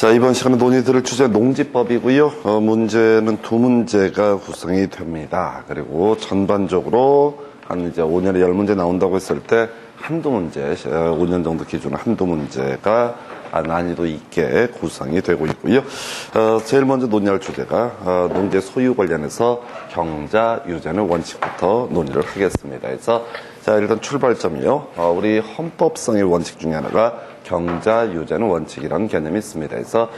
자, 이번 시간에 논의 들을 주제 농지법이고요. 문제는 두 문제가 구성이 됩니다. 그리고 전반적으로 한 이제 5년에 10문제 나온다고 했을 때 한두 문제, 5년 정도 기준으로 한두 문제가 난이도 있게 구성이 되고 있고요. 제일 먼저 논의할 주제가 농지 소유 관련해서 경자 유전의 원칙부터 논의를 하겠습니다. 그래서 자, 일단 출발점이요. 우리 헌법성의 원칙 중에 하나가 경자 유전의 원칙이라는 개념이 있습니다. 그래서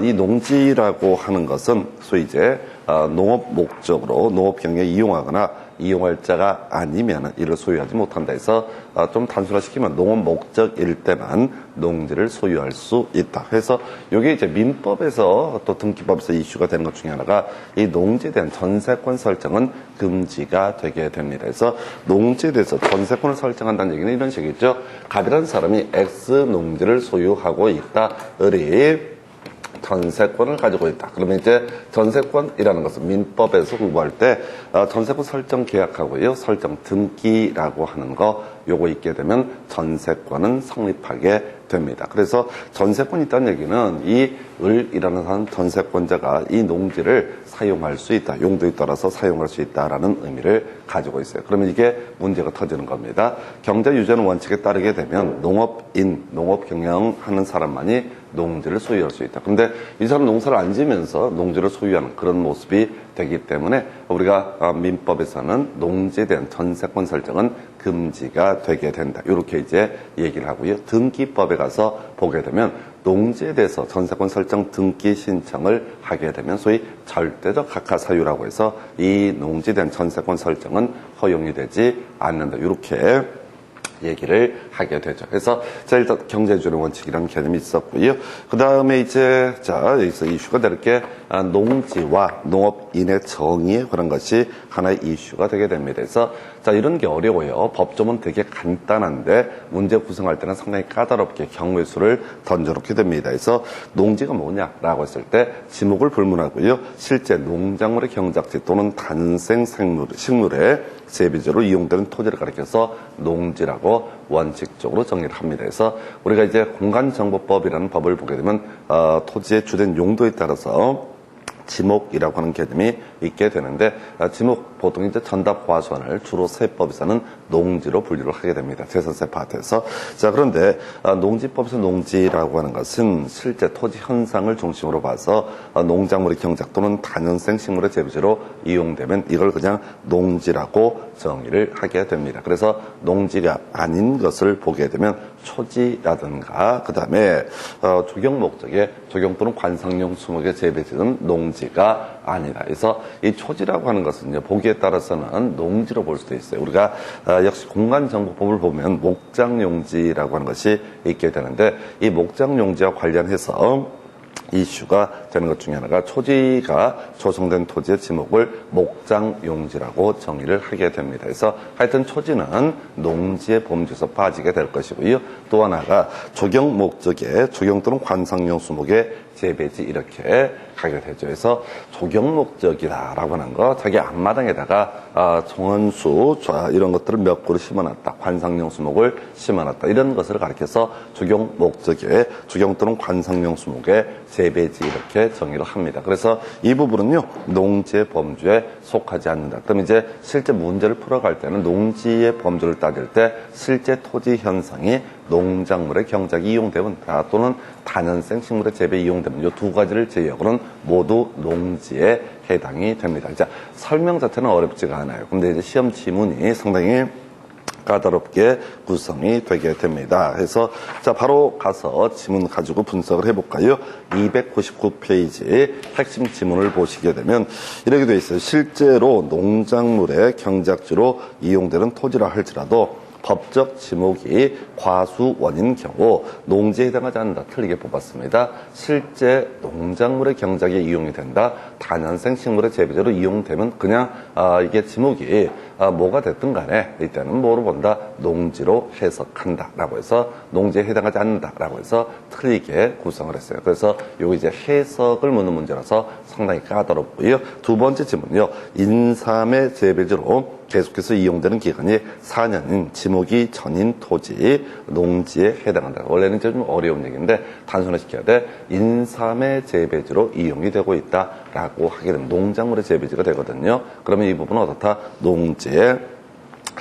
이 농지라고 하는 것은 소위 이제 농업 목적으로 농업 경영에 이용하거나 이용할 자가 아니면 이를 소유하지 못한다 해서 좀 단순화시키면 농업 목적일 때만 농지를 소유할 수 있다. 그래서 이게 이제 민법에서 또 등기법에서 이슈가 되는 것 중에 하나가 이 농지에 대한 전세권 설정은 금지가 되게 됩니다. 그래서 농지에 대해서 전세권을 설정한다는 얘기는 이런 식이죠. 갑이라는 사람이 X 농지를 소유하고 있다. 을이 전세권을 가지고 있다. 그러면 이제 전세권이라는 것은 민법에서 공부할 때 전세권 설정 계약하고요. 설정 등기라고 하는 거 요거 있게 되면 전세권은 성립하게 됩니다. 그래서 전세권이 있다는 얘기는 이 을이라는 사람 전세권자가 이 농지를 사용할 수 있다. 용도에 따라서 사용할 수 있다라는 의미를 가지고 있어요. 그러면 이게 문제가 터지는 겁니다. 경자 유전 원칙에 따르게 되면 농업인, 농업 경영하는 사람만이 농지를 소유할 수 있다. 근데 이 사람 농사를 안 지면서 농지를 소유하는 그런 모습이 되기 때문에 우리가 민법에서는 농지에 대한 전세권 설정은 금지가 되게 된다. 이렇게 이제 얘기를 하고요. 등기법에 가서 보게 되면 농지에 대해서 전세권 설정 등기 신청을 하게 되면 소위 절대적 각하 사유라고 해서 이 농지에 대한 전세권 설정은 허용이 되지 않는다. 이렇게 얘기를 하게 되죠. 그래서 자, 일단 경제주의 원칙이라는 개념이 있었고요. 그 다음에 이제 자, 여기서 이슈가 될 게 농지와 농업인의 정의에 관한 것이 하나의 이슈가 되게 됩니다. 그래서 자, 이런 게 어려워요. 법조문 되게 간단한데 문제 구성할 때는 상당히 까다롭게 경우의 수를 던져놓게 됩니다. 그래서 농지가 뭐냐라고 했을 때 지목을 불문하고요. 실제 농작물의 경작지 또는 단생 식물의 재배지로 이용되는 토지를 가리켜서 농지라고 원칙적으로 정의를 합니다. 그래서 우리가 이제 공간정보법이라는 법을 보게 되면 토지의 주된 용도에 따라서 지목이라고 하는 개념이 있게 되는데 지목 보통 이제 전답 과수원을 주로 세법에서는 농지로 분류를 하게 됩니다. 재산세 파트에서. 자, 그런데 농지법에서 농지라고 하는 것은 실제 토지 현상을 중심으로 봐서 농작물의 경작 또는 다년생 식물의 재배지로 이용되면 이걸 그냥 농지라고 정의를 하게 됩니다. 그래서 농지가 아닌 것을 보게 되면 초지라든가 그 다음에 조경 목적의 조경 또는 관상용 수목의 재배지는 농지가 아니다. 그래서 이 초지라고 하는 것은 보기에 따라서는 농지로 볼 수도 있어요. 우리가 역시 공간정보법을 보면 목장용지라고 하는 것이 있게 되는데 이 목장용지와 관련해서 이슈가 되는 것 중에 하나가 초지가 조성된 토지의 지목을 목장용지라고 정의를 하게 됩니다. 그래서 하여튼 초지는 농지의 범주에서 빠지게 될 것이고요. 또 하나가 조경 목적의 조경 또는 관상용 수목의 재배지 이렇게 가게 되죠. 그래서 조경 목적이다라고 하는 거 자기 앞마당에다가 정원수 이런 것들을 몇 그루 심어놨다. 관상용 수목을 심어놨다. 이런 것을 가리켜서 조경 목적의 조경 또는 관상용 수목의 재배지 이렇게 정의를 합니다. 그래서 이 부분은요 농지의 범주에 속하지 않는다. 그럼 이제 실제 문제를 풀어갈 때는 농지의 범주를 따질 때 실제 토지 현상이 농작물의 경작이 이용되면 또는 다년생 식물의 재배에 이용되면 이 두 가지를 제외하고는 모두 농지에 해당이 됩니다. 자, 설명 자체는 어렵지가 않아요. 근데 이제 시험 지문이 상당히 까다롭게 구성이 되게 됩니다. 그래서 자, 바로 가서 지문 가지고 분석을 해볼까요? 299페이지 핵심 지문을 보시게 되면 이렇게 되어 있어요. 실제로 농작물의 경작지로 이용되는 토지라 할지라도 법적 지목이 과수원인 경우 농지에 해당하지 않는다. 틀리게 뽑았습니다. 실제 농작물의 경작에 이용이 된다. 다년생 식물의 재배지로 이용되면 그냥 이게 지목이 뭐가 됐든 간에 이때는 뭐로 본다? 농지로 해석한다. 라고 해서 농지에 해당하지 않는다라고 해서 틀리게 구성을 했어요. 그래서 요거 이제 해석을 묻는 문제라서 상당히 까다롭고요. 두 번째 질문은요. 인삼의 재배지로 계속해서 이용되는 기간이 4년인 지목이 전인 토지, 농지에 해당한다. 원래는 좀 어려운 얘기인데 단순화시켜야 돼. 인삼의 재배지로 이용이 되고 있다라고 하게 되면 농작물의 재배지가 되거든요. 그러면 이 부분은 어떻다? 농지에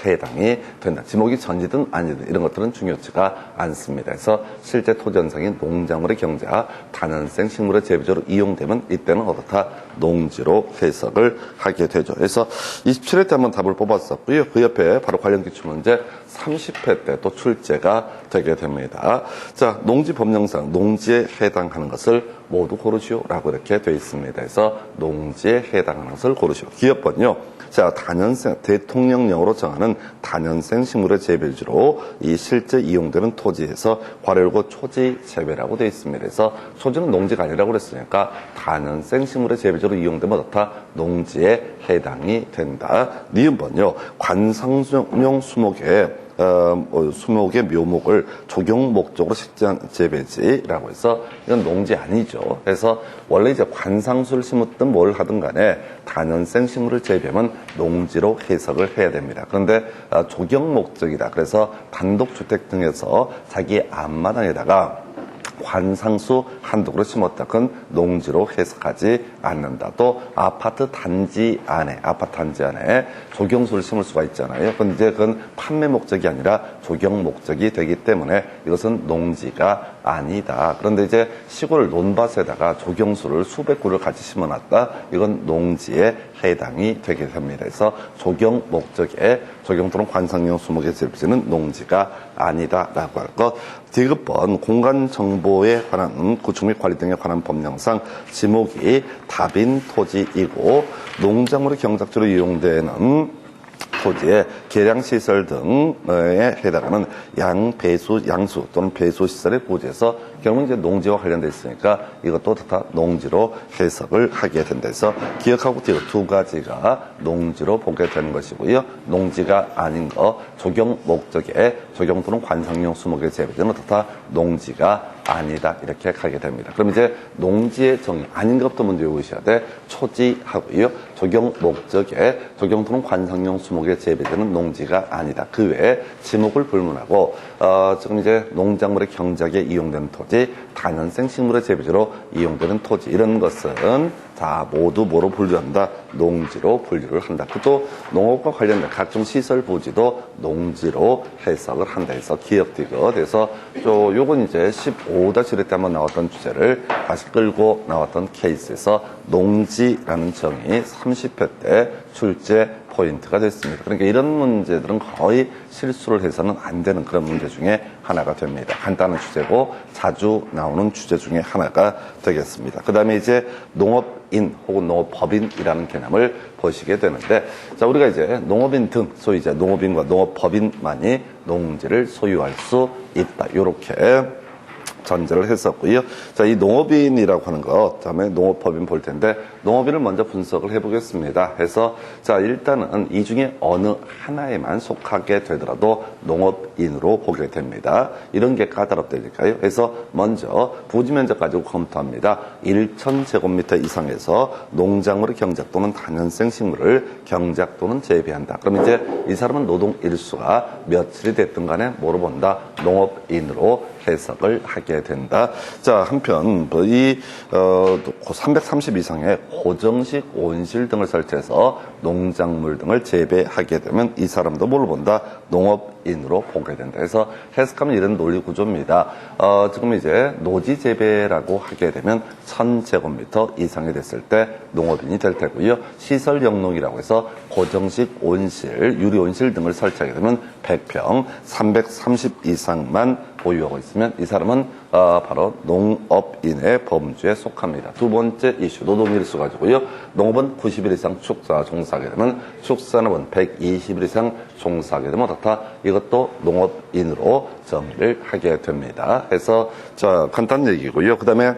해당이 된다. 지목이 전이든 아니든 이런 것들은 중요치가 않습니다. 그래서 실제 토지 현상인 농작물의 경제와 다년생 식물의 재배지로 이용되면 이때는 어떻다? 농지로 해석을 하게 되죠. 그래서 27회 때 한번 답을 뽑았었고요. 그 옆에 바로 관련 기출문제 30회 때 또 출제가 되게 됩니다. 자, 농지 법령상 농지에 해당하는 것을 모두 고르시오라고 이렇게 되어 있습니다. 그래서 농지에 해당하는 것을 고르시오. 기업번요. 자, 다년생, 대통령령으로 정하는 다년생 식물의 재배지로 이 실제 이용되는 토지에서 괄호 초지 재배라고 되어 있습니다. 그래서 초지는 농지가 아니라고 그랬으니까 다년생 식물의 재배지로 이용되면 어떻다? 농지에 해당이 된다. 니은번요. 관상용 수목의 묘목을 조경 목적으로 식재한 재배지라고 해서 이건 농지 아니죠. 그래서 원래 이제 관상수를 심었든 뭘 하든 간에 다년생 식물을 재배하면 농지로 해석을 해야 됩니다. 그런데 조경 목적이다. 그래서 단독주택 등에서 자기 앞마당에다가 관상수 한두 그루 심었다. 그건 농지로 해석하지 않는다. 또 아파트 단지 안에 조경수를 심을 수가 있잖아요. 근데 그건 판매 목적이 아니라 조경 목적이 되기 때문에 이것은 농지가 아니다. 그런데 이제 시골 논밭에다가 조경수를 수백 그루를 같이 심어놨다. 이건 농지에 해당이 되게 됩니다. 그래서 조경 목적의 조경 또는 관상용 수목의 재배지는 농지가 아니다라고 할 것. 디귿번 공간 정보에 관한 구축 및 관리 등에 관한 법령상 지목이 다빈 토지이고 농작물의 경작지로 이용되는 토지의 계량시설 등에 해당하는 양수 또는 배수시설의 부지에서 결국은 이제 농지와 관련되어 있으니까 이것도 다 농지로 해석을 하게 된다 해서 기억하고 뒤로 두 가지가 농지로 보게 되는 것이고요. 농지가 아닌 거 조경 목적의 조경 또는 관상용 수목의 재배지는 다 농지가 아니다 이렇게 가게 됩니다. 그럼 이제 농지의 정의 아닌 것부터 먼저 외우셔야 돼. 초지하고요. 조경 목적의 조경 또는 관상용 수목의 재배지는 농지가 아니다. 그 외에 지목을 불문하고 지금 이제 농작물의 경작에 이용되는 토지, 다년생 식물의 재배지로 이용되는 토지 이런 것은 다 모두 뭐로 분류한다? 농지로 분류를 한다. 또 농업과 관련된 각종 시설 부지도 농지로 해석을 한다 해서 기억 디귿. 그래서 요건 이제 15-1회 때 한번 나왔던 주제를 다시 끌고 나왔던 케이스에서 농지라는 정의 30회 때 출제 포인트가 됐습니다. 그러니까 이런 문제들은 거의 실수를 해서는 안 되는 그런 문제 중에 하나가 됩니다. 간단한 주제고 자주 나오는 주제 중에 하나가 되겠습니다. 그 다음에 이제 농업인 혹은 농업법인이라는 개념을 보시게 되는데, 자, 우리가 이제 농업인 등, 소위 이제 농업인과 농업법인만이 농지를 소유할 수 있다. 요렇게 전제를 했었고요. 자, 이 농업인이라고 하는 것, 다음에 농업법인 볼 텐데, 농업인을 먼저 분석을 해보겠습니다. 해서, 자, 일단은 이 중에 어느 하나에만 속하게 되더라도 농업인으로 보게 됩니다. 이런 게 까다롭다니까요. 그래서 먼저 부지 면적 가지고 검토합니다. 1,000제곱미터 이상에서 농작물의 경작 또는 다년생 식물을 경작 또는 재배한다. 그럼 이제 이 사람은 노동 일수가 며칠이 됐든 간에 뭐로 본다? 농업인으로 해석을 하게 된다. 자, 한편 이 330 이상의 고정식 온실 등을 설치해서 농작물 등을 재배하게 되면 이 사람도 뭘 본다? 농업인으로 보게 된다. 그래서 해석하면 이런 논리 구조입니다. 지금 이제 노지 재배라고 하게 되면 1,000제곱미터 이상이 됐을 때 농업인이 될 테고요. 시설 영농이라고 해서 고정식 온실, 유리 온실 등을 설치하게 되면 100평, 330 이상만 보유하고 있으면 이 사람은 바로 농업인의 범주에 속합니다. 두 번째 이슈, 노동일수 가지고요. 농업은 90일 이상 축사 종사하게 되면, 축산업은 120일 이상 종사하게 되면 어떻다? 이것도 농업인으로 정의를 하게 됩니다. 그래서 자, 간단한 얘기고요. 그 다음에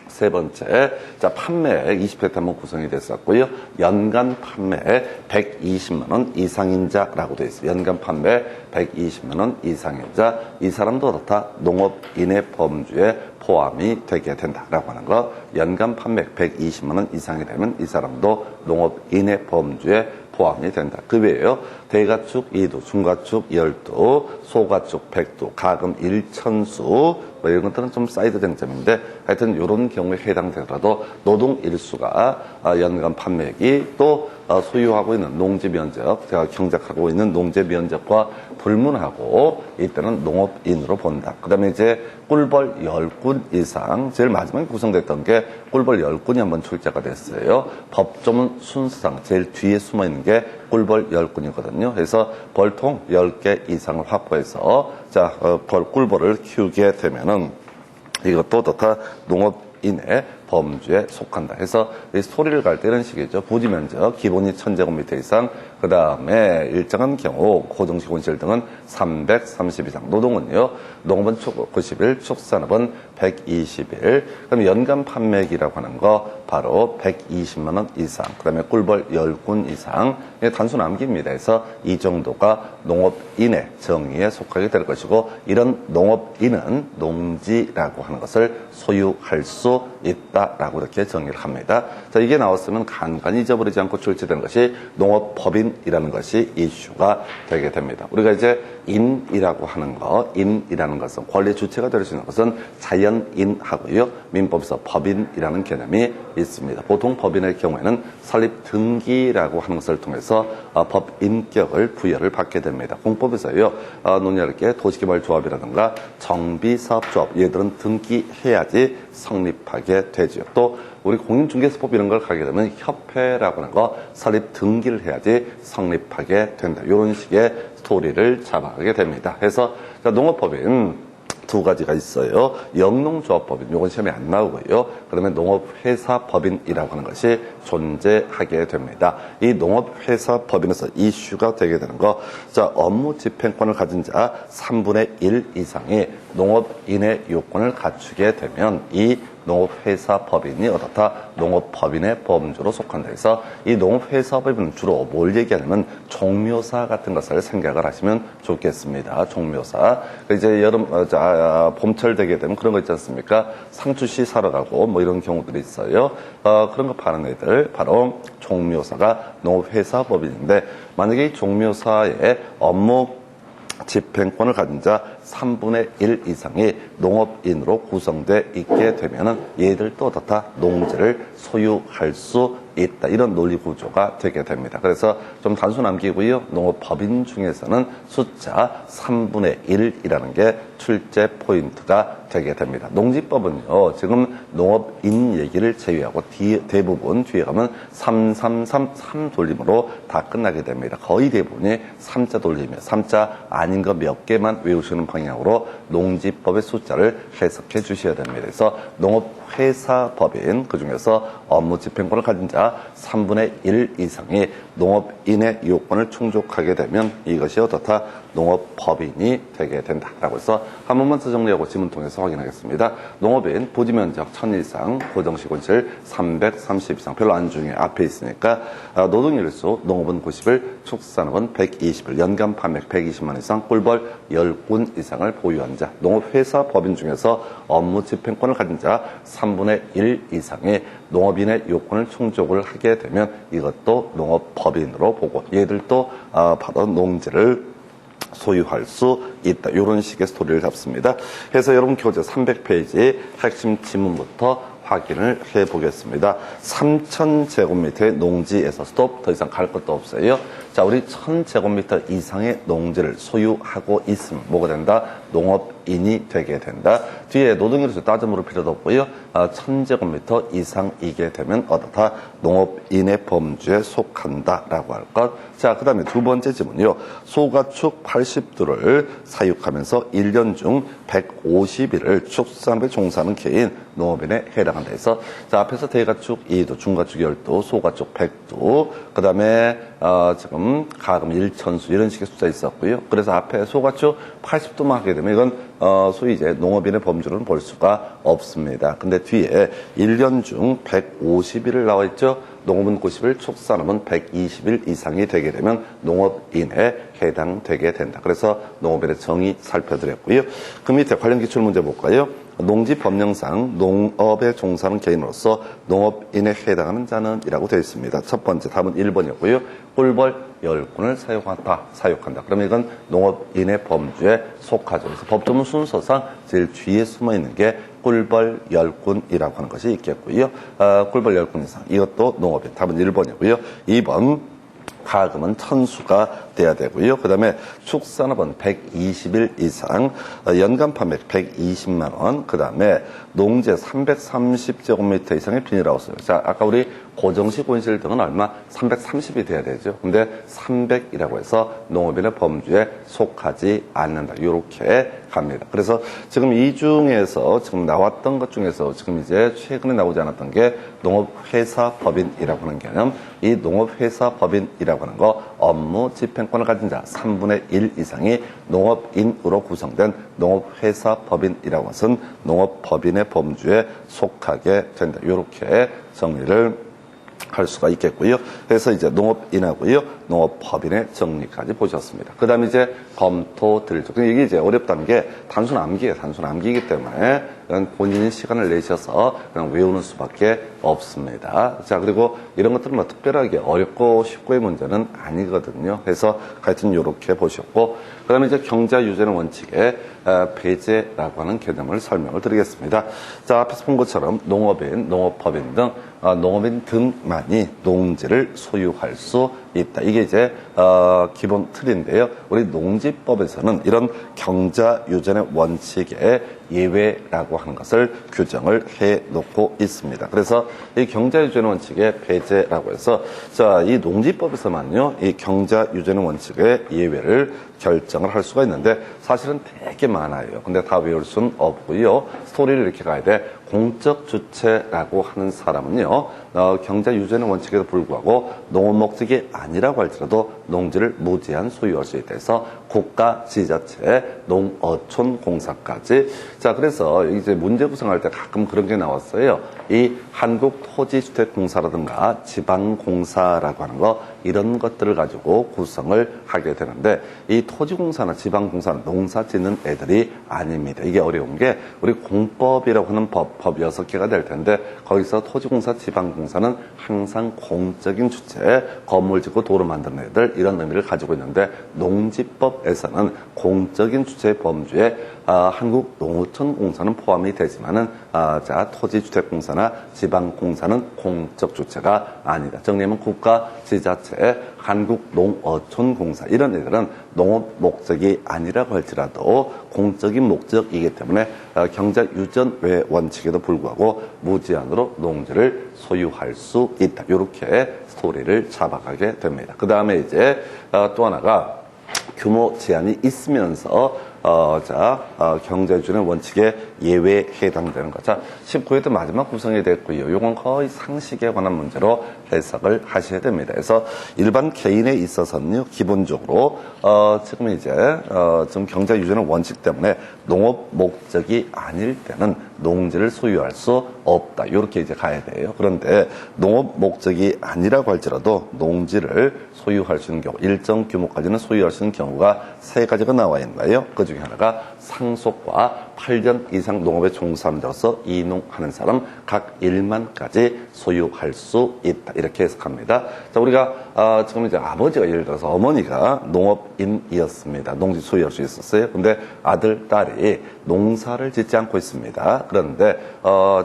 세 번째, 자, 판매액 20회 때 한번 구성이 됐었고요. 연간 판매액 120만 원 이상인자라고 되어 있습니다. 연간 판매 120만 원 이상인자, 이 사람도 그렇다 농업인의 범주에 포함이 되게 된다라고 하는 거. 연간 판매액 120만 원 이상이 되면 이 사람도 농업인의 범주에 포함이 된다. 그 외에요. 대가축 2두, 중가축 10두, 소가축 100두, 가금 1천수 뭐 이런 것들은 좀 사이드 쟁점인데 하여튼 이런 경우에 해당되더라도 노동 일수가 연간 판매액이 또 소유하고 있는 농지 면적, 제가 경작하고 있는 농지 면적과 불문하고 이때는 농업인으로 본다. 그 다음에 이제 꿀벌 10군 이상, 제일 마지막에 구성됐던 게 꿀벌 10군이 한번 출제가 됐어요. 법조문 순서상 제일 뒤에 숨어 있는 게 꿀벌 10군이거든요. 그래서 벌통 10개 이상을 확보해서 자, 꿀벌을 키우게 되면은 이것도 다 농업인의 범주에 속한다. 해서 이 소리를 갈 때 이런 식이죠. 부지 면적 기본이 1000제곱미터 이상, 그 다음에 일정한 경우 고정식 온실 등은 330 이상. 노동은요. 농업은 90일, 축산업은 120일. 그다음에 연간 판매액이라고 하는 거 바로 120만 원 이상. 그다음에 꿀벌 10군 이상. 단순 암기입니다. 그래서 이 정도가 농업인의 정의에 속하게 될 것이고 이런 농업인은 농지라고 하는 것을 소유할 수 있다라고 이렇게 정의를 합니다. 자, 이게 나왔으면 간간히 잊어버리지 않고 출제되는 것이 농업법인이라는 것이 이슈가 되게 됩니다. 우리가 이제 인이라고 하는 거, 인이라는 것은 권리 주체가 될 수 있는 것은 자연인하고요. 민법에서 법인이라는 개념이 있습니다. 보통 법인의 경우에는 설립 등기라고 하는 것을 통해서 법인격을 부여를 받게 됩니다. 공법에서요. 논의할 게 도시개발조합이라든가 정비사업조합 얘들은 등기해야지 성립하게 되죠. 또 우리 공인중개사법 이런 걸 가게 되면 협회라고 하는 거 설립 등기를 해야지 성립하게 된다. 이런 식의 스토리를 잡아가게 됩니다. 그래서 농업법인 두 가지가 있어요. 영농조합법인, 요건 시험에 안 나오고요. 그러면 농업회사법인이라고 하는 것이 존재하게 됩니다. 이 농업회사법인에서 이슈가 되게 되는 거, 자, 업무 집행권을 가진 자 3분의 1 이상이 농업인의 요건을 갖추게 되면 이 농업회사법인이 어떻다? 농업법인의 범주로 속한다 해서 이 농업회사법인은 주로 뭘 얘기하냐면 종묘사 같은 것을 생각을 하시면 좋겠습니다. 종묘사. 이제 봄철 되게 되면 그런 거 있지 않습니까? 상추씨 사러 가고 뭐 이런 경우들이 있어요. 그런 거 파는 애들 바로 종묘사가 농업회사법인인데 만약에 이 종묘사의 업무 집행권을 가진 자 3분의 1 이상이 농업인으로 구성돼 있게 되면은 얘들도 어떻다? 농지를 소유할 수 있다. 이런 논리 구조가 되게 됩니다. 그래서 좀 단순 암기고요. 농업법인 중에서는 숫자 3분의 1이라는 게 출제 포인트가 되게 됩니다. 농지법은요. 지금 농업인 얘기를 제외하고 대부분 뒤에 가면 3 돌림으로 다 끝나게 됩니다. 거의 대부분이 3자 돌림이에요. 3자 아닌 거 몇 개만 외우시는 방향으로 농지법의 숫자를 해석해 주셔야 됩니다. 그래서 농업회사법인 그중에서 업무 집행권을 가진 자 3분의 1 이상이 농업인의 요건을 충족하게 되면 이것이 어떻다? 농업법인이 되게 된다라고 해서 한 번만 더 정리하고 지문 통해서 확인하겠습니다. 농업인 부지면적 1000 이상, 고정식 온실 330 이상, 별로 안 중요해. 앞에 있으니까 노동일수 농업은 90일, 축산업은 120일, 연간 판매액 120만 이상, 꿀벌 10군 이상을 보유한 자, 농업회사 법인 중에서 업무 집행권을 가진 자 3분의 1 이상의 농업인의 요건을 충족을 하게 되면 이것도 농업법인으로 보고 얘들도 바로 농지를 소유할 수 있다. 이런 식의 스토리를 잡습니다. 그래서 여러분 교재 300페이지 핵심 지문부터 확인을 해보겠습니다. 3000제곱미터의 농지에서 스톱, 더 이상 갈 것도 없어요. 자, 우리 1000제곱미터 이상의 농지를 소유하고 있으면 뭐가 된다? 농업인이 되게 된다. 뒤에 노동일수 따져 물을 필요도 없고요. 1000제곱미터 이상이게 되면 어떻다? 농업인의 범주에 속한다라고 할 것. 자, 그 다음에 두 번째 지문이요. 소가축 80두를 사육하면서 1년 중 150일을 축산업에 종사하는 개인 농업인에 해당한다 해서 자, 앞에서 대가축 2두, 중가축 10두, 소가축 100두, 그 다음에 지금 가금 1천수 이런 식의 숫자 있었고요. 그래서 앞에 소가축 80두만 하게 되면 이건 소위 이제 농업인의 범주로는 볼 수가 없습니다. 근데 뒤에 1년 중 150일을 나와 있죠. 농업은 90일, 축산업은 120일 이상이 되게 되면 농업인에 해당되게 된다. 그래서 농업인의 정의 살펴드렸고요. 그 밑에 관련 기출 문제 볼까요? 농지법령상 농업에 종사하는 개인으로서 농업인에 해당하는 자는 이라고 되어 있습니다. 첫 번째 답은 1번이었고요. 꿀벌 10군을 사육한다. 그러면 이건 농업인의 범주에 속하죠. 그래서 법조문 순서상 제일 뒤에 숨어 있는 게 꿀벌 10군이라고 하는 것이 있겠고요. 꿀벌 10군 이상. 이것도 농업인. 답은 1번이고요. 2번. 가금은 1000수가 돼야 되고요. 그 다음에 축산업은 120일 이상, 연간 판매 120만 원, 그 다음에 농지 330제곱미터 이상의 비닐하우스. 자, 아까 우리 고정식 온실 등은 얼마? 330이 돼야 되죠. 근데 300이라고 해서 농업인의 범주에 속하지 않는다. 이렇게 갑니다. 그래서 지금 이 중에서 지금 나왔던 것 중에서 지금 이제 최근에 나오지 않았던 게 농업회사 법인이라고 하는 개념. 이 농업회사 법인이라고 하는 거 업무 집행권을 가진 자 3분의 1 이상이 농업인으로 구성된 농업회사 법인이라고 것은 농업법인의 범주에 속하게 된다. 이렇게 정리를 할 수가 있겠고요. 그래서 이제 농업인하고요, 농업법인의 정리까지 보셨습니다. 그 다음에 이제 검토 드리죠. 이게 이제 어렵다는 게 단순 암기예요. 단순 암기이기 때문에 본인이 시간을 내셔서 그냥 외우는 수밖에 없습니다. 자, 그리고 이런 것들은 뭐 특별하게 어렵고 쉽고의 문제는 아니거든요. 그래서 하여튼 이렇게 보셨고, 그 다음에 이제 경자 유전의 원칙에 배제라고 하는 개념을 설명을 드리겠습니다. 자, 앞에서 본 것처럼 농업인, 농업법인 등 농업인 등만이 농지를 소유할 수 있다. 이게 이제 기본 틀인데요. 우리 농지법에서는 이런 경자 유전의 원칙에 예외라고 하는 것을 규정을 해놓고 있습니다. 그래서 이 경자 유전의 원칙의 배제라고 해서 자, 이 농지법에서만요, 이 경자 유전의 원칙의 예외를 결정을 할 수가 있는데 사실은 되게 많아요. 근데 다 외울 수는 없고요. 스토리를 이렇게 가야 돼. 공적 주체라고 하는 사람은요, 경자 유전의 원칙에도 불구하고 농업 목적이 아니라고 할지라도 농지를 무제한 소유할 수 있다 해서 국가, 지자체, 농어촌 공사까지. 자, 그래서 이제 문제 구성할 때 가끔 그런 게 나왔어요. 이 한국토지주택공사라든가 지방공사라고 하는 거, 이런 것들을 가지고 구성을 하게 되는데, 이 토지공사나 지방공사는 농사 짓는 애들이 아닙니다. 이게 어려운 게 우리 공법이라고 하는 법 6개가 될 텐데, 거기서 토지공사, 지방공사는 항상 공적인 주체, 건물 짓고 도로 만드는 애들, 이런 의미를 가지고 있는데, 농지법에서는 공적인 주체의 범주에 한국농어촌공사는 포함이 되지만은 자, 토지주택공사나 지방공사는 공적 주체가 아니다. 정리하면 국가, 지자체, 한국농어촌공사, 이런 애들은 농업 목적이 아니라고 할지라도 공적인 목적이기 때문에 경자 유전외 원칙에도 불구하고 무제한으로 농지를 소유할 수 있다. 이렇게 스토리를 잡아가게 됩니다. 그 다음에 이제 또 하나가 규모 제한이 있으면서 경자유전의 원칙에 예외에 해당되는 것. 자, 19회도 마지막 구성이 됐고요. 이건 거의 상식에 관한 문제로 해석을 하셔야 됩니다. 그래서 일반 개인에 있어서는요, 기본적으로 지금 이제 지금 경자유전의 원칙 때문에 농업 목적이 아닐 때는 농지를 소유할 수 없다. 이렇게 이제 가야 돼요. 그런데 농업 목적이 아니라고 할지라도 농지를 소유할 수 있는 경우, 일정 규모까지는 소유할 수 있는 경우가 3가지가 나와 있나요? 그 중에 하나가 상속과 8년 이상 농업에 종사하는 자로서 이농하는 사람 각 1만까지 소유할 수 있다. 이렇게 해석합니다. 자, 우리가 지금 이제 아버지가 예를 들어서 어머니가 농업인이었습니다. 농지 소유할 수 있었어요. 근데 아들, 딸이 농사를 짓지 않고 있습니다. 그런데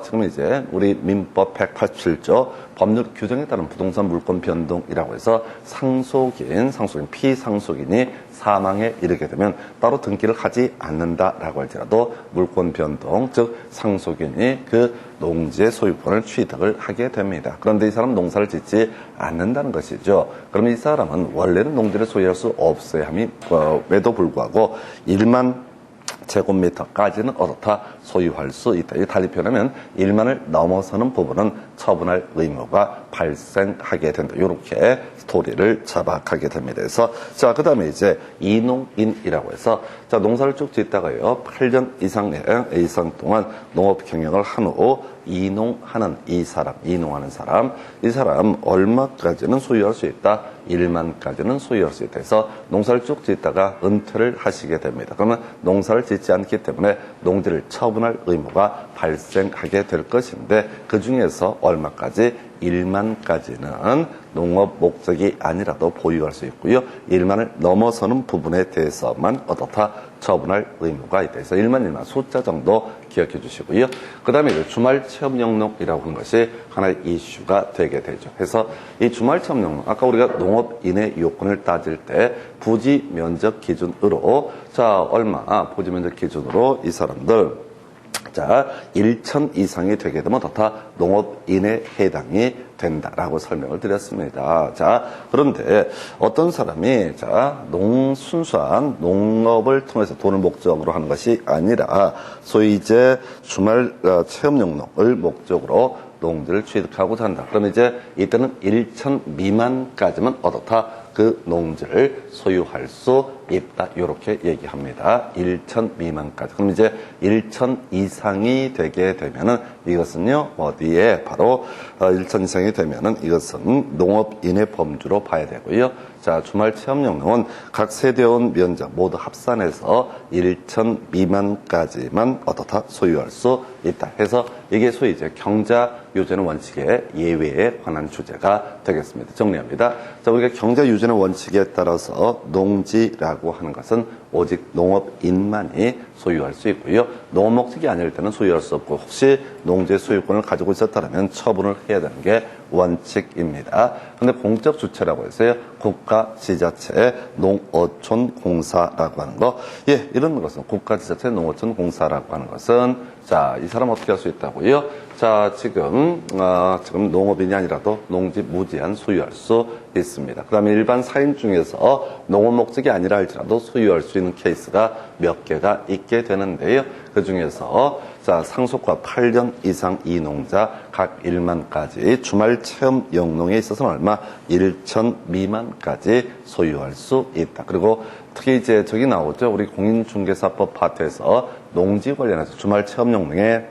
지금 이제 우리 민법 187조 법률 규정에 따른 부동산 물권 변동이라고 해서 상속인, 피상속인이 사망에 이르게 되면 따로 등기를 하지 않는다라고 할지라도 물권 변동, 즉 상속인이 그 농지의 소유권을 취득을 하게 됩니다. 그런데 이 사람은 농사를 짓지 않는다는 것이죠. 그러면 이 사람은 원래는 농지를 소유할 수 없어야 함에도 불구하고 1만 제곱미터까지는 어떻다 소유할 수 있다. 이 달리 표현하면 1만을 넘어서는 부분은 처분할 의무가 발생하게 된다. 이렇게 스토리를 잡아가게 됩니다. 그래서 자, 그 다음에 이제 이농인이라고 해서 자, 농사를 쭉 짓다가요 8년 이상 동안 농업 경영을 한 후 이농하는 이 사람, 이 사람 얼마까지는 소유할 수 있다? 1만까지는 소유할 수 있다 해서 농사를 쭉 짓다가 은퇴를 하시게 됩니다. 그러면 농사를 짓지 않기 때문에 농지를 처분할 의무가 발생하게 될 것인데 그 중에서 얼마까지? 1만까지는 농업 목적이 아니라도 보유할 수 있고요. 1만을 넘어서는 부분에 대해서만 어떻다? 처분할 의무가 있다. 그래서 1만 숫자 정도 기억해 주시고요. 그 다음에 주말 체험 영농이라고 하는 것이 하나의 이슈가 되게 되죠. 그래서 이 주말 체험 영농, 아까 우리가 농업인의 요건을 따질 때 부지 면적 기준으로 얼마? 부지 면적 기준으로 이 사람들 1천 이상이 되게 되면 어떻다? 농업인에 해당이 된다라고 설명을 드렸습니다. 그런데 어떤 사람이 순수한 농업을 통해서 돈을 목적으로 하는 것이 아니라 소위 이제 주말 체험 영농을 목적으로 농지를 취득하고자 한다. 그러면 이제 이때는 1천 미만까지만 어떻다? 그 농지를 소유할 수 있다. 이렇게 얘기합니다. 1천 미만까지. 그럼 이제 1천 이상이 되게 되면은 이것은요, 어디에? 바로 1천 이상이 되면은 이것은 농업인의 범주로 봐야 되고요. 주말 체험 영농은 각 세대원 면적 모두 합산해서 1천 미만까지만 어떻다? 소유할 수 있다. 해서 이게 소위 이제 경자 유전의 원칙의 예외에 관한 주제가 되겠습니다. 정리합니다. 우리가 경자 유전의 원칙에 따라서 농지라고 하는 것은 오직 농업인만이 소유할 수 있고요. 농업 목적이 아닐 때는 소유할 수 없고 혹시 농지의 소유권을 가지고 있었다면 처분을 해야 되는 게 원칙입니다. 그런데 공적 주체라고 해서요. 국가, 지자체, 농어촌 공사라고 하는 거. 이런 것은 국가, 지자체, 농어촌 공사라고 하는 것은 이 사람 어떻게 할 수 있다고요? 지금 농업인이 아니라도 농지 무제한 소유할 수 있습니다. 그 다음에 일반 사인 중에서 농업 목적이 아니라 할지라도 소유할 수 있는 케이스가 몇 개가 있게 되는데요. 그 중에서 상속과 8년 이상 이농자 각 1만까지 주말 체험 영농에 있어서는 얼마? 1천 미만까지 소유할 수 있다. 그리고 특히 이제 저기 나오죠. 우리 공인중개사법 파트에서 농지 관련해서 주말 체험 영농에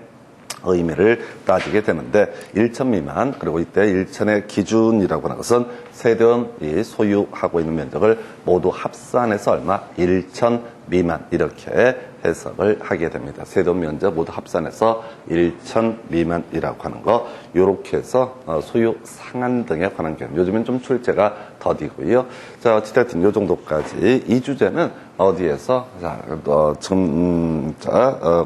의미를 따지게 되는데 1천 미만 그리고 이때 1천의 기준이라고 하는 것은 세대원이 소유하고 있는 면적을 모두 합산해서 얼마? 1천 미만 이렇게 해석을 하게 됩니다. 세대원 면적 모두 합산해서 1천 미만이라고 하는 거 이렇게 해서 소유 상한 등에 관한 개념 요즘엔 좀 출제가 더디고요. 어찌됐든 이 정도까지 이 주제는 어디에서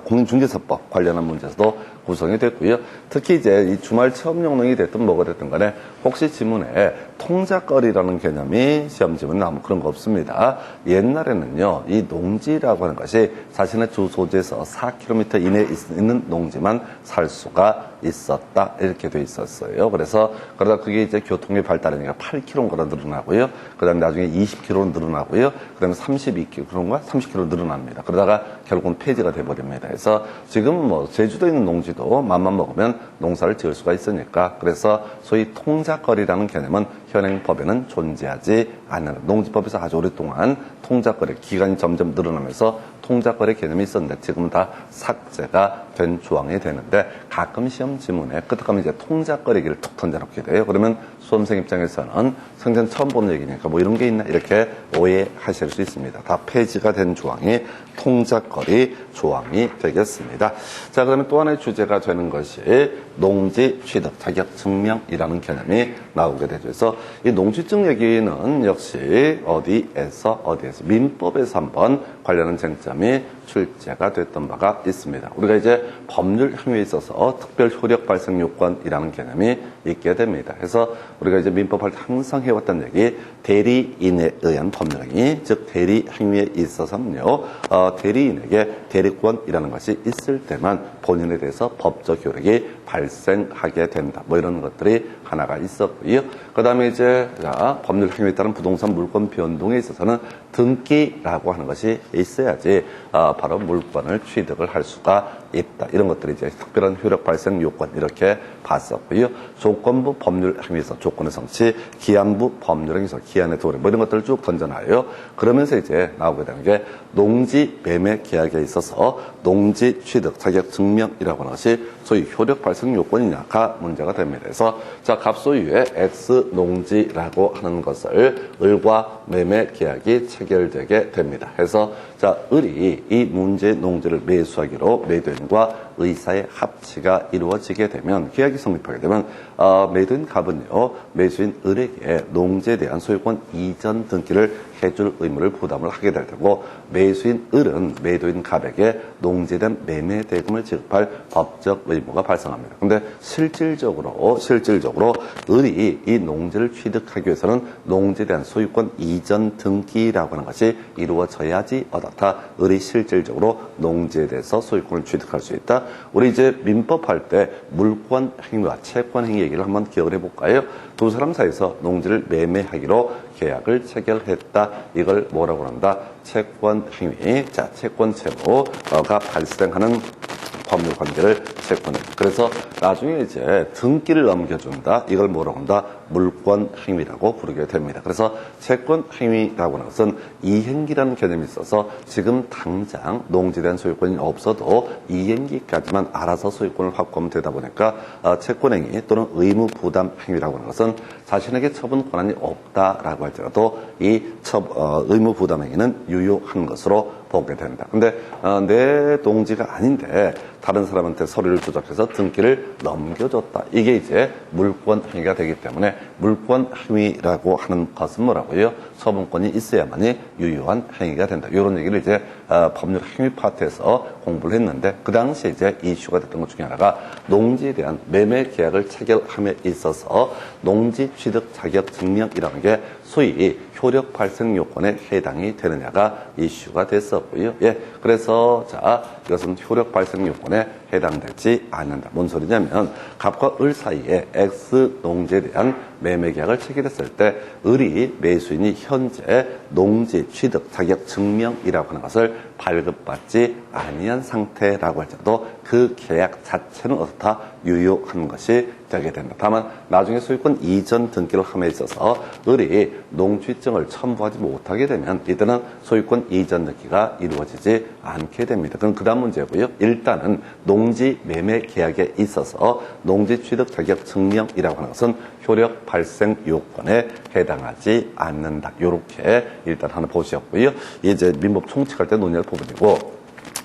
공인중개사법 관련한 문제에서도 구성이 됐고요. 특히 이제 이 주말 체험 영농이 됐든 뭐가 됐든 간에 혹시 지문에 통작거리라는 개념이 시험 지문에 나오면 그런 거 없습니다. 옛날에는요, 이 농지라고 하는 것이 자신의 주 소지에서 4km 이내에 있는 농지만 살 수가 있었다. 이렇게 돼 있었어요. 그러다 그게 이제 교통의 발달이니까 8km가 늘어나고요. 그 다음에 나중에 20km로 늘어나고요. 그 다음에 32km, 그런가? 30km 늘어납니다. 그러다가 결국은 폐지가 돼버립니다. 그래서 지금 제주도에 있는 농지도 맘만 먹으면 농사를 지을 수가 있으니까 그래서 소위 통작거리라는 개념은 현행법에는 존재하지 않는 농지법에서 아주 오랫동안 통작거리 기간이 점점 늘어나면서 통작거리 개념이 있었는데 지금은 다 삭제가 된 조항이 되는데 가끔 시험 지문에 끝에 가면 이제 통작거리기를 툭 던져놓게 돼요. 그러면 수험생 입장에서는 생전 처음 보는 얘기니까 뭐 이런 게 있나 이렇게 오해하실 수 있습니다. 다 폐지가 된 조항이 통작거리 조항이 되겠습니다. 그러면 또 하나의 주제가 되는 것이 농지 취득 자격 증명이라는 개념이 나오게 되죠. 그래서 이 농지증 얘기는 역시 어디에서 민법에서 한번 관련한 쟁점이 출제가 됐던 바가 있습니다. 우리가 이제 법률 행위에 있어서 특별 효력 발생 요건이라는 개념이 있게 됩니다. 그래서 우리가 이제 민법할 때 항상 해왔던 얘기, 대리인에 의한 법률 행위, 즉 대리 행위에 있어서는요, 대리인에게 대리권이라는 것이 있을 때만 본인에 대해서 법적 효력이 발생하게 된다. 뭐 이런 것들이 하나가 있었고요. 그 다음에 이제 법률 행위에 따른 부동산 물권 변동에 있어서는 등기라고 하는 것이 있어야지 바로 물권을 취득을 할 수가 있다. 이런 것들이 이제 특별한 효력 발생 요건 이렇게 봤었고요. 조건부 법률 행위에서 조건의 성취, 기한부 법률 행위에서 기한의 도래 뭐 이런 것들을 쭉 던져놔요. 그러면서 이제 나오게 되는 게 농지 매매 계약에 있어서 농지 취득 자격 증명이라고 하는 것이 소위 효력 발생 요건이냐가 문제가 됩니다. 그래서 자 갑소유의 X 농지라고 하는 것을 을과 매매 계약이 체결되게 됩니다. 해서 자 을이 이 문제 농지를 매수하기로 매도인과 의사의 합치가 이루어지게 되면 계약이 성립하게 되면 매도인 갑은요 매수인 을에게 농지에 대한 소유권 이전 등기를 해줄 의무를 부담을 하게 될 테고 매수인 을은 매도인 갑에게 농지에 대한 매매 대금을 지급할 법적 의무가 발생합니다. 근데 실질적으로 을이 이 농지를 취득하기 위해서는 농지에 대한 소유권 이전 등기라고 하는 것이 이루어져야지 어떻다 을이 실질적으로 농지에 대해서 소유권을 취득할 수 있다. 우리 이제 민법 할 때 물권 행위와 채권 행위 얘기를 한번 기억을 해볼까요? 두 사람 사이에서 농지를 매매하기로 계약을 체결했다. 이걸 뭐라고 한다? 채권 행위. 자, 채권 채무가 발생하는 법률 관계를 채권해. 그래서 나중에 이제 등기를 넘겨준다. 이걸 뭐라고 한다? 물권 행위라고 부르게 됩니다. 그래서 채권 행위라고 하는 것은 이행기라는 개념이 있어서 지금 당장 농지에 대한 소유권이 없어도 이행기까지만 알아서 소유권을 확보하면 되다 보니까 채권 행위 또는 의무 부담 행위라고 하는 것은 자신에게 처분 권한이 없다라고 할지라도 이 의무 부담 행위는 유효한 것으로 보게 된다. 근데 내 농지가 아닌데 다른 사람한테 서류를 조작해서 등기를 넘겨줬다. 이게 이제 물권 행위가 되기 때문에 물권 행위라고 하는 것은 뭐라고요? 처분권이 있어야만이 유효한 행위가 된다. 이런 얘기를 이제 법률 행위 파트에서 공부를 했는데 그 당시에 이제 이슈가 됐던 것 중에 하나가 농지에 대한 매매 계약을 체결함에 있어서 농지 취득 자격 증명이라는 게 소위 효력 발생 요건에 해당이 되느냐가 이슈가 됐었고요. 예, 그래서 자 이것은 효력 발생 요건에 해당되지 않는다. 뭔 소리냐면 갑과 을 사이에 X 농지에 대한 매매 계약을 체결했을 때 을이 매수인이 현재 농지 취득 자격 증명이라고 하는 것을 발급받지 아니한 상태라고 할지라도 그 계약 자체는 어떻다? 유효한 것이 되게 된다. 다만 나중에 소유권 이전 등기를 함에 있어서 을이 농취증을 첨부하지 못하게 되면 이때는 소유권 이전 등기가 이루어지지 않게 됩니다. 그럼 그 다음 문제고요. 일단은 농지 매매 계약에 있어서 농지 취득 자격 증명이라고 하는 것은 효력 발생 요건에 해당하지 않는다. 이렇게 일단 하나 보셨고요. 이제 민법 총칙할 때 논의할 부분이고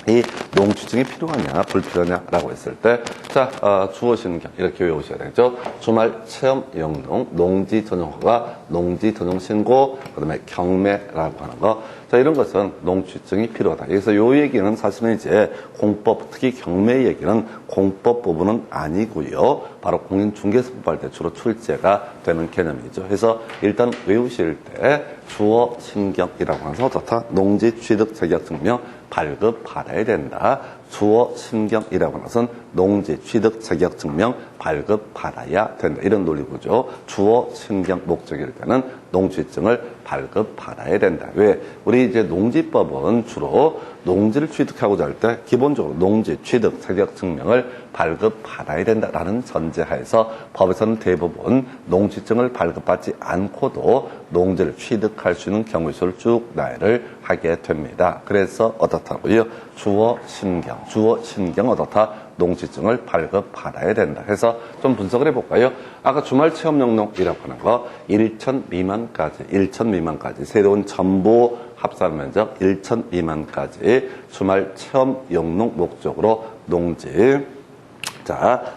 이 농취증이 필요하냐 불필요하냐라고 했을 때 자 주어 신경 이렇게 외우셔야 되죠. 주말 체험 영농 농지 전용허가 농지 전용 신고 그다음에 경매라고 하는 거. 자 이런 것은 농취증이 필요하다. 그래서 요 얘기는 사실은 이제 공법 특히 경매 얘기는 공법 부분은 아니고요. 바로 공인중개사법 할 때 주로 출제가 되는 개념이죠. 그래서 일단 외우실 때 주어 신경이라고 하면서 어떻다? 농지 취득 자격 증명 발급 받아야 된다. 주어 신경이라고 하는 것은 농지 취득 자격 증명 발급 받아야 된다. 이런 논리구조. 주어 신경 목적일 때는 농취증을 발급 받아야 된다. 왜? 우리 이제 농지법은 주로 농지를 취득하고자 할 때 기본적으로 농지 취득 자격 증명을 발급 받아야 된다라는 전제하에서 법에서는 대부분 농취증을 발급받지 않고도 농지를 취득할 수 있는 경우 수를 쭉 나열을 하게 됩니다. 그래서 어떻다고요? 주어 신경 어떻다? 농취증을 발급받아야 된다. 해서 좀 분석을 해볼까요? 아까 주말 체험 영농이라고 하는 거 1천 미만까지 새로운 전부 합산 면적 1천 미만까지 주말 체험 영농 목적으로 농지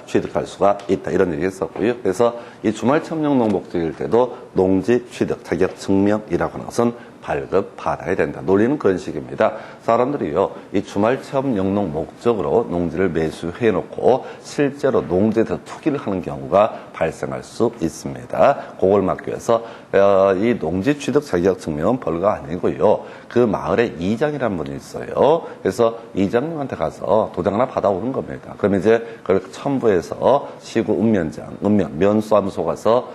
취득할 수가 있다. 이런 얘기 했었고요. 그래서 이 주말 체험 영농 목적일 때도 농지 취득 자격 증명이라고 하는 것은 발급받아야 된다. 논리는 그런 식입니다. 사람들이요, 이 주말 체험 영농 목적으로 농지를 매수해놓고 실제로 농지에서 투기를 하는 경우가 발생할 수 있습니다. 그걸 막기 위해서 이 농지 취득 자격 증명은 별거 아니고요. 그 마을에 이장이라는 분이 있어요. 그래서 이장님한테 가서 도장 하나 받아오는 겁니다. 그러면 이제 그걸 첨부해서 시구 면수사무소 가서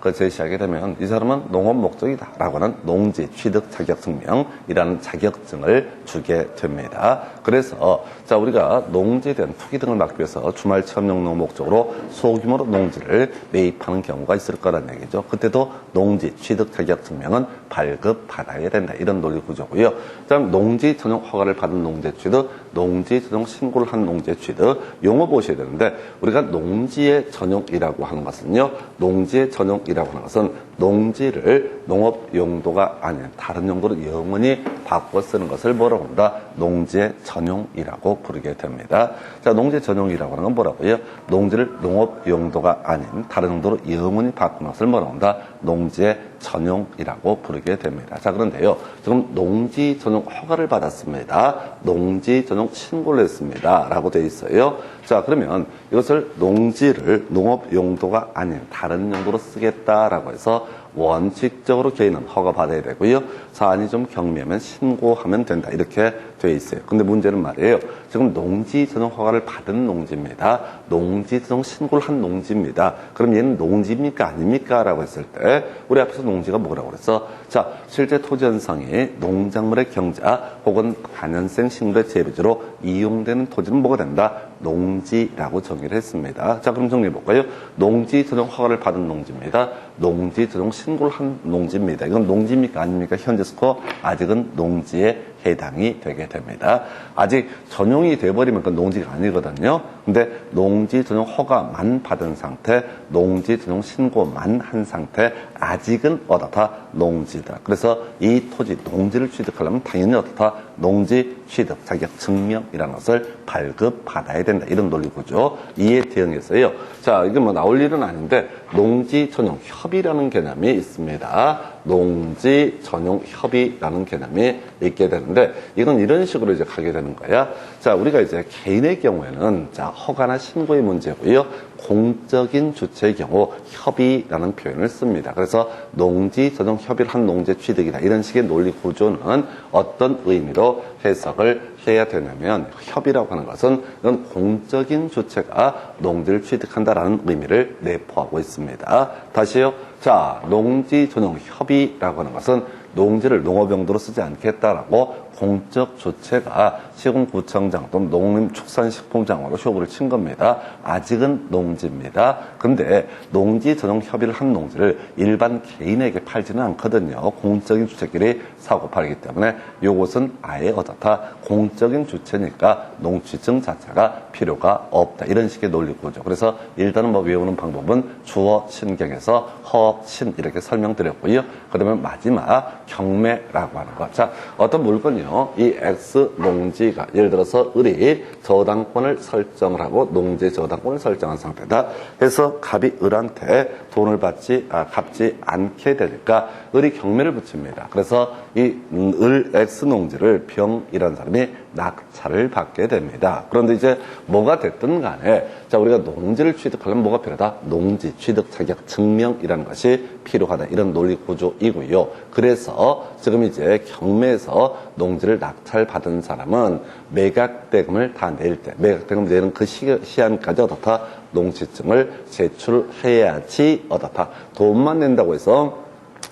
그 제시하게 되면 이 사람은 농업 목적이다라고 하는 농지 취득 자격 증명이라는 자격증을 주게 됩니다. 그래서 자 우리가 농지에 대한 투기 등을 막기 위해서 주말 체험용 농업 목적으로 소규모로 농지를 매입하는 경우가 있을 거란 얘기죠. 그때도 농지 취득 자격 증명은 발급받아야 된다. 이런 논리 구조고요. 그다음 농지 전용 허가를 받은 농지 취득, 농지 전용 신고를 한 농지 취득 용어 보셔야 되는데 우리가 농지의 전용이라고 하는 것은요. 농지의 전용이라고 하는 것은 농지를 농업 용도가 아닌 다른 용도로 영원히 바꿔 쓰는 것을 뭐라고 한다? 농지의 전용이라고 부르게 됩니다. 자, 농지 전용이라고 하는 건 뭐라고요? 농지를 농업 용도가 아닌 다른 용도로 영원히 바꾸는 것을 뭐라고 한다? 농지의 전용이라고 부르게 됩니다. 자, 그런데요. 지금 농지 전용 허가를 받았습니다. 농지 전용 신고를 했습니다. 라고 되어 있어요. 자, 그러면 이것을 농지를 농업 용도가 아닌 다른 용도로 쓰겠다라고 해서 원칙적으로 개인은 허가 받아야 되고요. 사안이 좀 경미하면 신고하면 된다. 이렇게 되어 있어요. 근데 문제는 말이에요. 지금 농지 전용 허가를 받은 농지입니다. 농지 전용 신고를 한 농지입니다. 그럼 얘는 농지입니까? 아닙니까? 라고 했을 때 우리 앞에서 농지가 뭐라고 그랬어? 자, 실제 토지 현상이 농작물의 경자 혹은 관연생 식물의 재배지로 이용되는 토지는 뭐가 된다? 농지라고 정의를 했습니다. 자, 그럼 정리해 볼까요? 농지 전용 허가를 받은 농지입니다. 농지 전용 신고를 한 농지입니다. 이건 농지입니까? 아닙니까? 현재 스코어 아직은 농지에 해당이 되게 됩니다. 아직 전용이 돼버리면 그건 농지가 아니거든요. 근데 농지 전용 허가만 받은 상태, 농지 전용 신고만 한 상태, 아직은 어떻다? 농지다. 그래서 이 토지, 농지를 취득하려면 당연히 어떻다? 농지 취득 자격 증명이라는 것을 발급받아야 된다. 이런 논리구조. 이에 대응해서요. 자, 이게 뭐 나올 일은 아닌데 농지 전용 협의라는 개념이 있습니다. 농지 전용 협의라는 개념이 있게 되는데 이건 이런 식으로 이제 가게 되는 거야. 자, 우리가 이제 개인의 경우에는 자, 허가나 신고의 문제고요. 공적인 주체의 경우 협의라는 표현을 씁니다. 그래서 농지 전용 협의를 한 농지 취득이다. 이런 식의 논리 구조는 어떤 의미로 해석을 해야 되냐면 협의라고 하는 것은 이건 공적인 주체가 농지를 취득한다라는 의미를 내포하고 있습니다. 다시요. 자, 농지 전용 협의라고 하는 것은 농지를 농업용도로 쓰지 않겠다라고 공적 주체가 시군구청장 또는 농림축산식품장으로 쇼부를 친 겁니다. 아직은 농지입니다. 근데 농지 전용 협의를 한 농지를 일반 개인에게 팔지는 않거든요. 공적인 주체끼리 사고 팔기 때문에 이것은 아예 어떻다? 공적인 주체니까 농취증 자체가 필요가 없다. 이런 식의 논리구조. 그래서 일단은 뭐 외우는 방법은 주어 신경에서 허, 신 이렇게 설명드렸고요. 그러면 마지막 경매라고 하는 것. 자, 어떤 물건이요. 이 X 농지가 예를 들어서 을이 저당권을 설정을 하고 농지 저당권을 설정한 상태다. 그래서 갑이 을한테 돈을 갚지 않게 되니까 을이 경매를 붙입니다. 그래서 이 을 X 농지를 병이라는 사람이 낙찰을 받게 됩니다. 그런데 이제 뭐가 됐든 간에 자, 우리가 농지를 취득하려면 뭐가 필요하다? 농지 취득 자격 증명이라는 것이 필요하다. 이런 논리 구조이고요. 그래서 지금 이제 경매에서 농지를 낙찰받은 사람은 매각대금을 다 낼 때, 매각대금 내는 그 시한까지 어떻다? 농지증을 제출해야지 어떻다? 돈만 낸다고 해서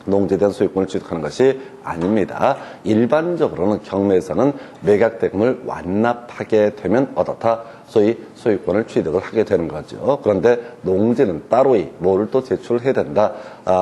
농지에 대한 소유권을 취득하는 것이 아닙니다. 일반적으로는 경매에서는 매각대금을 완납하게 되면 어떻다? 소위 소유권을 취득을 하게 되는 거죠. 그런데 농지는 따로이 뭐를 또 제출해야 된다?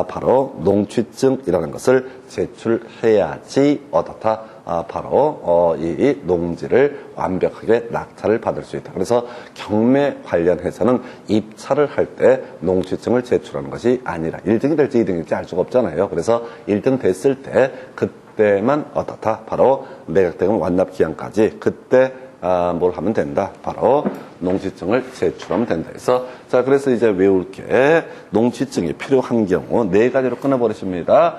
바로 농취증이라는 것을 제출해야지 어떻다? 바로 이 농지를 완벽하게 낙찰을 받을 수 있다. 그래서 경매 관련해서는 입찰을 할 때 농취증을 제출하는 것이 아니라 1등이 될지 2등일지 알 수가 없잖아요. 그래서 1등 됐을 때 그때만 어떻다? 바로 매각대금 완납 기한까지 그때 뭘 하면 된다? 바로 농취증을 제출하면 된다. 그래서 이제 외울 게 농취증이 필요한 경우 4가지로 끊어버리십니다.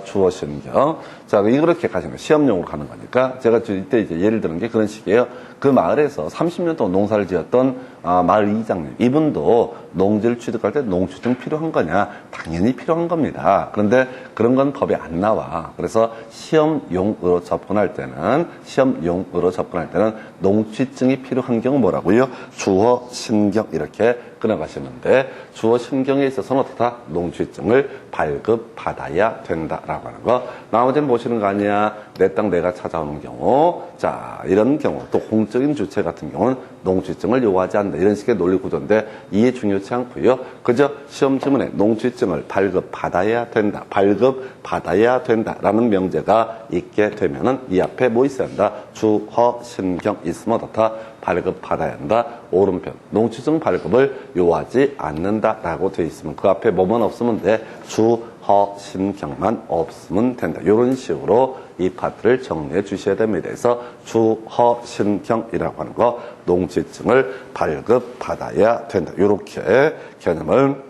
주어 신경. 자, 이렇게 가시면 시험용으로 가는 거니까 제가 이때 이제 예를 드는 게 그런 식이에요. 그 마을에서 30년 동안 농사를 지었던 마을 이장님, 이분도 농지를 취득할 때 농취증 필요한 거냐? 당연히 필요한 겁니다. 그런데 그런 건 법에 안 나와. 그래서 시험용으로 접근할 때는 농취증이 필요한 경우 뭐라고요? 주어, 신경 이렇게 끊어가시는데 주어, 신경에 있어서는 어떻다? 농취증을 발급받아야 된다라고 하는 거. 나머지는 보시는 거 아니야? 내 땅 내가 찾아오는 경우. 자, 이런 경우 또 공적인 주체 같은 경우는 농취증을 요구하지 않는다. 이런 식의 논리 구조인데 이해 중요치 않고요. 그저 시험 지문에 농취증을 발급받아야 된다. 발급받아야 된다라는 명제가 있게 되면은 이 앞에 뭐 있어야 한다? 주어, 신경 있으면 어떻다? 발급받아야 한다. 오른편 농취증 발급을 요하지 않는다라고 되어 있으면 그 앞에 뭐만 없으면 돼. 주어, 신경만 없으면 된다. 이런 식으로 이 파트를 정리해 주셔야 됩니다. 그래서 주어, 신경이라고 하는 거 농취증을 발급받아야 된다. 이렇게 개념을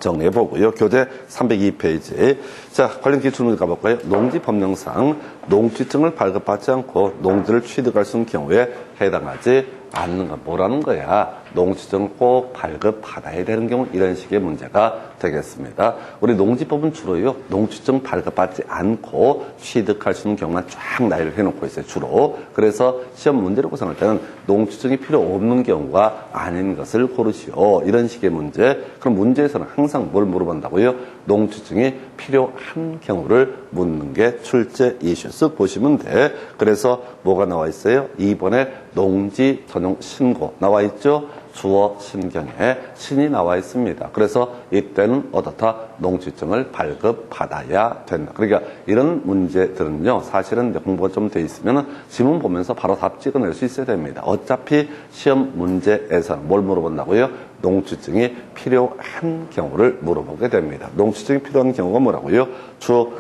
정리해 보고요. 교재 302페이지. 자, 관련 기출문제 가볼까요? 농지법령상 농취증을 발급받지 않고 농지를 취득할 수 있는 경우에 해당하지 않는 건 뭐라는 거야? 농취증을 꼭 발급받아야 되는 경우 이런 식의 문제가 되겠습니다. 우리 농지법은 주로요. 농취증 발급받지 않고 취득할 수 있는 경우만 쫙 나열을 해놓고 있어요. 주로. 그래서 시험 문제를 구성할 때는 농취증이 필요 없는 경우가 아닌 것을 고르시오. 이런 식의 문제. 그럼 문제에서는 항상 뭘 물어본다고요? 농취증이 필요한 경우를 묻는 게 출제 이슈. 쓱 보시면 돼. 그래서 뭐가 나와 있어요? 2번에 농지 전용 신고 나와 있죠? 주어, 신경에 신이 나와 있습니다. 그래서 이때는 어떻다? 농취증을 발급받아야 된다. 그러니까 이런 문제들은요, 사실은 공부가 좀 돼 있으면 지문 보면서 바로 답 찍어낼 수 있어야 됩니다. 어차피 시험 문제에서는 뭘 물어본다고요? 농취증이 필요한 경우를 물어보게 됩니다. 농취증이 필요한 경우가 뭐라고요? 주어,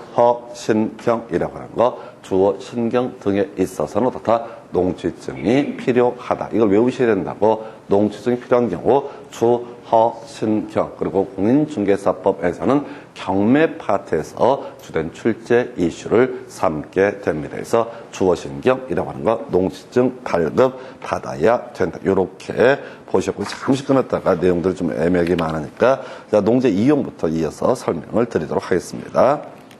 신경이라고 하는 거. 주어, 신경 등에 있어서는 어떻다? 농취증이 필요하다. 이걸 외우셔야 된다고. 농취증이 필요한 경우 주어, 신경 그리고 공인중개사법에서는 경매 파트에서 주된 출제 이슈를 삼게 됩니다. 그래서 주어, 신경이라고 하는 거 농취증 발급받아야 된다. 이렇게 보셨고 잠시 끊었다가 내용들이 좀 애매하게 많으니까 자, 농지 이용부터 이어서 설명을 드리도록 하겠습니다.